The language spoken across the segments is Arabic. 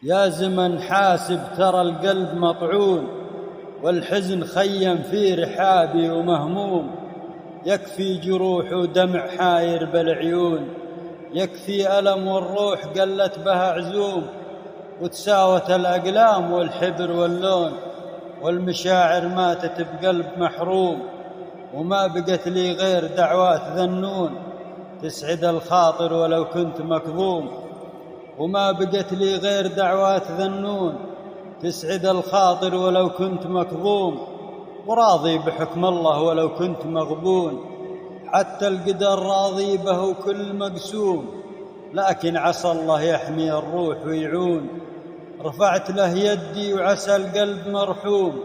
يا زمن حاسب ترى القلب مطعون، والحزن خيم في رحابي ومهموم. يكفي جروح ودمع حاير بالعيون، يكفي ألم والروح قلت بها عزوم. وتساوت الأقلام والحبر واللون، والمشاعر ماتت بقلب محروم. وما بقت لي غير دعوات ذنون تسعد الخاطر ولو كنت مكظوم. وما بقت لي غير دعوات ذنون تسعد الخاطر ولو كنت مكظوم. وراضي بحكم الله ولو كنت مغبون، حتى القدر راضي به كل مقسوم. لكن عسى الله يحمي الروح ويعون، رفعت له يدي وعسى القلب مرحوم.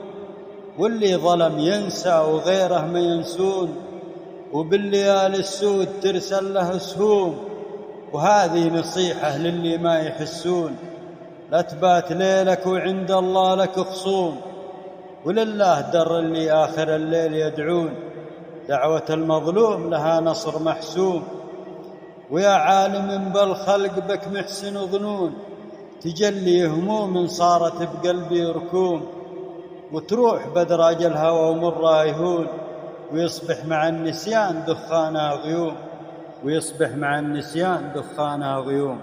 واللي ظلم ينسى وغيره ما ينسون، وبالليالي السود ترسل له سهوم. وهذه نصيحة للي ما يحسون، لا تبات ليلك وعند الله لك خصوم. ولله در اللي آخر الليل يدعون، دعوة المظلوم لها نصر محسوم. ويا عالم بالخلق بك محسن ظنون، تجلي هموم صارت بقلبي ركوم. وتروح بدراج الهوى ومر يهون، ويصبح مع النسيان دخانها غيوم، ويصبح مع النسيان دخانها غيوم.